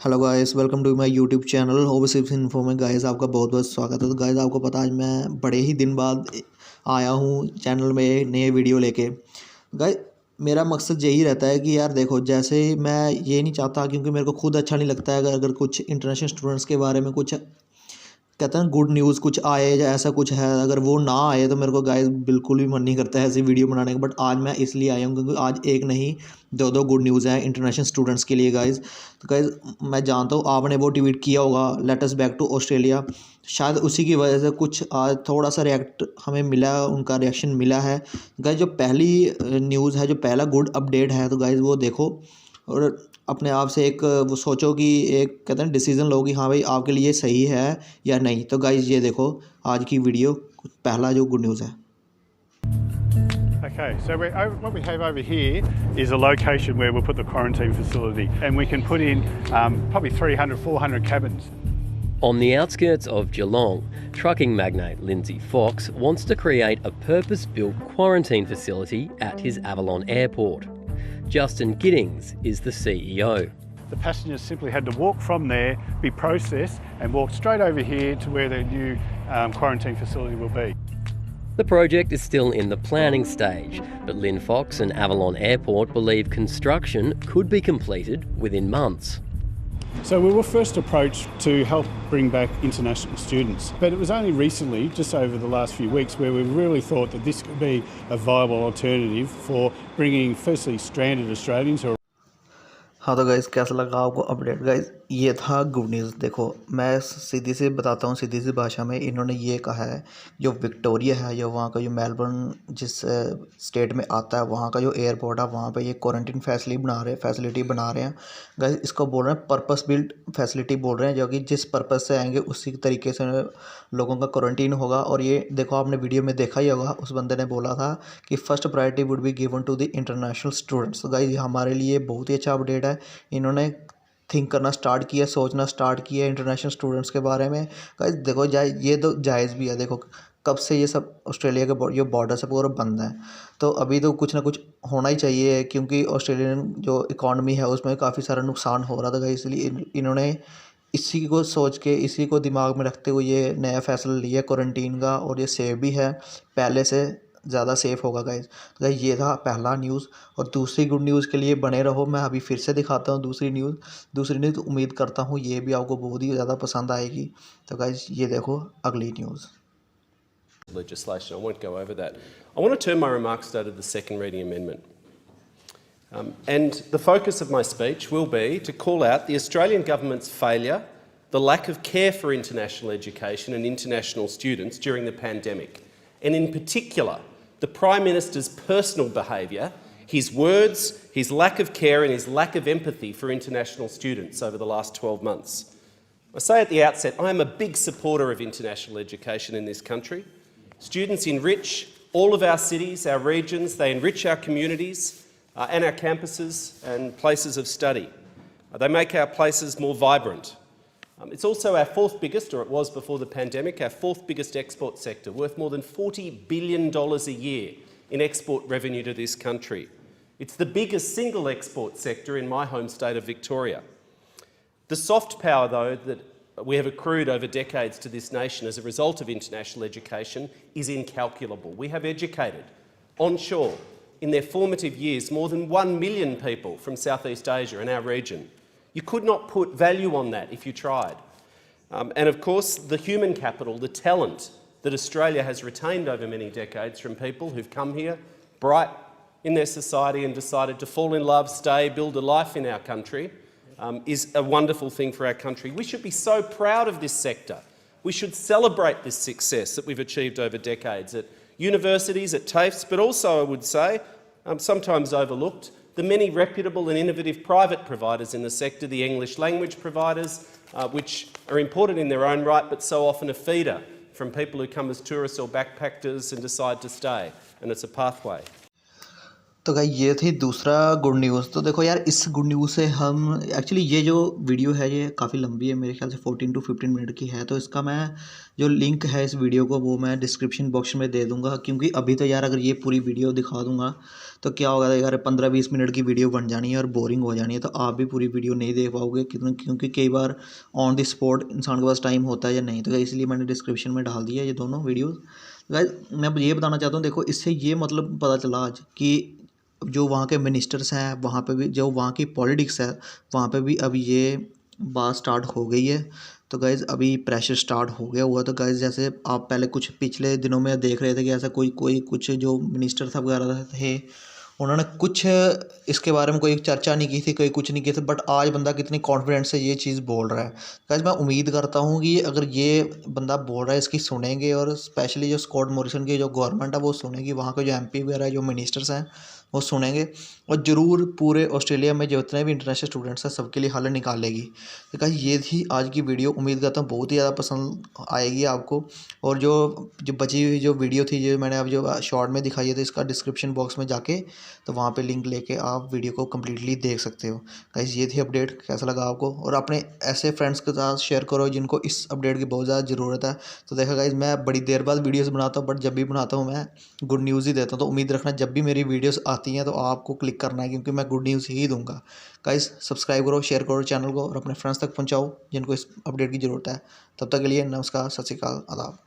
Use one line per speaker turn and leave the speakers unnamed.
Hello guys, welcome to my YouTube channel overseas info में। Guys आपका बहुत बहुत स्वागत है। तो गाइस आपको पता है आज मैं बड़े ही दिन बाद आया हूँ चैनल में नए वीडियो लेके। गाइस मेरा मकसद यही रहता है कि यार देखो, जैसे मैं ये नहीं चाहता, क्योंकि मेरे को खुद अच्छा नहीं लगता है अगर कुछ इंटरनेशनल स्टूडेंट्स के बारे में कुछ कहते हैं गुड न्यूज़ कुछ आए या ऐसा कुछ है, अगर वो ना आए तो मेरे को गाइस बिल्कुल भी मन नहीं करता है ऐसी वीडियो बनाने का। बट आज मैं इसलिए आया हूँ क्योंकि आज एक नहीं दो दो गुड न्यूज़ हैं इंटरनेशनल स्टूडेंट्स के लिए गाइस। तो गाइस मैं जानता हूँ आपने वो ट्वीट किया होगा, let us back to Australia. शायद उसी की वजह से कुछ आज थोड़ा सा रिएक्ट हमें मिला, उनका रिएक्शन मिला है। गाइस जो पहली न्यूज़ है, जो पहला गुड अपडेट है, तो गाइस वो देखो और अपने आप से एक वो सोचो कि एक कहते हैं डिसीजन लो कि हाँ भाई आपके लिए सही है या नहीं। तो गाइज ये देखो आज की वीडियो, पहला जो गुड न्यूज़ है।
Okay, so what we have over here is a location where we'll put the quarantine facility, and we can put in probably 300, 400 cabins.
On the outskirts of Geelong, trucking magnate Lindsay Fox wants to create a purpose-built quarantine facility at his Avalon airport. Justin Giddings is the CEO.
The passengers simply had to walk from there, be processed, and walk straight over here to where the new quarantine facility will be.
The project is still in the planning stage, but Lynn Fox and Avalon Airport believe construction could be completed within months.
So we were first approached to help bring back international students, but it was only recently, just over the last few weeks, where we really thought that this could be a viable alternative for bringing firstly stranded Australians who are
हाँ तो guys कैसा लगा आपको update? Guys ये था good news. देखो मैं सीधी से बताता हूँ, सीधी सी भाषा में इन्होंने ये कहा है, जो विक्टोरिया है या वहाँ का जो मेलबर्न जिस स्टेट में आता है, वहाँ का जो एयरपोर्ट है, वहाँ पे ये क्वारंटीन फैसिलिटी बना रहे हैं। गाइज़ इसको बोल रहे हैं पर्पस बिल्ट फैसिलिटी बोल रहे हैं, जो कि जिस पर्पस से आएंगे उसी तरीके से लोगों का क्वारंटीन होगा। और ये देखो आपने वीडियो में देखा ही होगा, उस बंदे ने बोला था कि first priority would be given to the international students. तो गाइज़ हमारे लिए बहुत ही अच्छा अपडेट है। इन्होंने थिंक करना स्टार्ट किया, सोचना स्टार्ट किया इंटरनेशनल स्टूडेंट्स के बारे में। गाइस देखो ये तो जायज़ भी है। देखो कब से ये सब ऑस्ट्रेलिया के जो बॉर्डर से पूरा बंद है, तो अभी तो कुछ ना कुछ होना ही चाहिए, क्योंकि ऑस्ट्रेलियन जो इकॉनमी है उसमें काफ़ी सारा नुकसान हो रहा था गाइस। इसलिए इन्होंने इसी को सोच के, इसी को दिमाग में रखते हुए ये नया फैसला लिया क्वारंटीन का, और ये सेफ भी है, पहले से ज़्यादा सेफ़ होगा गाइज़। तो गाइज़ ये था पहला न्यूज़। और दूसरी गुड न्यूज़ के लिए बने रहो, मैं अभी फिर से दिखाता हूँ दूसरी न्यूज़। उम्मीद करता हूँ ये भी आपको बहुत ही ज़्यादा पसंद आएगी। तो गाइज़ ये देखो अगली news.
Legislation. I won't go over that. I want to turn my remarks though to the second reading amendment. And the focus of my speech will be to call out the Australian government's failure, the lack of care for international education and international students during the pandemic, and in particular, the Prime Minister's personal behaviour, his words, his lack of care and his lack of empathy for international students over the last 12 months. I say at the outset, I am a big supporter of international education in this country. Students enrich all of our cities, our regions, they enrich our communities and our campuses and places of study. They make our places more vibrant. It's also our fourth biggest, or it was before the pandemic, our fourth biggest export sector, worth more than $40 billion a year in export revenue to this country. It's the biggest single export sector in my home state of Victoria. The soft power, though, that we have accrued over decades to this nation as a result of international education is incalculable. We have educated onshore in their formative years more than 1 million people from Southeast Asia and our region. You could not put value on that if you tried. And of course, the human capital, the talent that Australia has retained over many decades from people who've come here, bright in their society and decided to fall in love, stay, build a life in our country, is a wonderful thing for our country. We should be so proud of this sector. We should celebrate this success that we've achieved over decades at universities, at TAFEs, but also, I would say, sometimes overlooked, the many reputable and innovative private providers in the sector, the English language providers, which are important in their own right, but so often a feeder from people who come as tourists or backpackers and decide to stay, and it's a pathway.
तो guys ये थी दूसरा good news. तो देखो यार, इस good news से हम एक्चुअली, ये जो वीडियो है ये काफ़ी लंबी है, मेरे ख्याल से 14 to 15 मिनट की है। तो इसका मैं जो लिंक है इस वीडियो को वो मैं डिस्क्रिप्शन बॉक्स में दे दूंगा, क्योंकि अभी तो यार अगर ये पूरी वीडियो दिखा दूंगा तो क्या होगा यार, 15-20 मिनट की वीडियो बन जानी है और बोरिंग हो जानी है, तो आप भी पूरी वीडियो नहीं देख पाओगे क्योंकि कई बार ऑन द स्पॉट इंसान के पास टाइम होता है या नहीं। तो इसलिए मैंने डिस्क्रिप्शन में डाल दिया ये दोनों वीडियोज़। गाइस मैं अब ये बताना चाहता हूँ, देखो इससे ये मतलब पता चला आज कि जो वहाँ के मिनिस्टर्स हैं, वहाँ पे भी जो वहाँ की पॉलिटिक्स है, वहाँ पे भी अब ये बात स्टार्ट हो गई है। तो गाइज़ अभी प्रेशर स्टार्ट हो गया हुआ। तो गाइज़ जैसे आप पहले कुछ पिछले दिनों में देख रहे थे कि ऐसा कोई कोई कुछ जो मिनिस्टर था वगैरह थे, उन्होंने कुछ इसके बारे में कोई चर्चा नहीं की थी, कोई कुछ नहीं किया था, बट आज बंदा कितनी कॉन्फिडेंस से ये चीज़ बोल रहा है। गाइज़ मैं उम्मीद करता हूँ कि अगर ये बंदा बोल रहा है इसकी सुनेंगे, और स्पेशली जो स्कॉट मॉरिसन की जो गवर्नमेंट है वो सुनेगी, वहाँ के जो एमपी वगैरह जो मिनिस्टर्स हैं वो सुनेंगे, और ज़रूर पूरे ऑस्ट्रेलिया में जितने भी इंटरनेशनल स्टूडेंट्स हैं सबके लिए हल निकालेगी। तो गाइस ये थी आज की वीडियो, उम्मीद करता हूँ बहुत ही ज़्यादा पसंद आएगी आपको। और जो जो बची हुई जो वीडियो थी जो मैंने अब जो शॉर्ट में दिखाई है, तो इसका डिस्क्रिप्शन बॉक्स में जाके तो वहाँ पे लिंक लेके आप वीडियो को कम्प्लीटली देख सकते हो। गाइस ये थी अपडेट, कैसा लगा आपको, और अपने ऐसे फ्रेंड्स के साथ शेयर करो जिनको इस अपडेट की बहुत ज़्यादा ज़रूरत है। तो देखा गाइस, मैं बड़ी देर बाद वीडियोज़ बनाता हूँ, बट जब भी बनाता हूँ मैं गुड न्यूज़ ही देता हूँ। तो उम्मीद रखना जब भी मेरी वीडियोज़ आती हैं तो आपको क्लिक करना है, क्योंकि मैं गुड न्यूज़ ही दूंगा। गाइस सब्सक्राइब करो, शेयर करो चैनल को, और अपने फ्रेंड्स तक पहुँचाओ जिनको इस अपडेट की ज़रूरत है। तब तक के लिए नमस्कार, सत श्री अकाल, आदाब।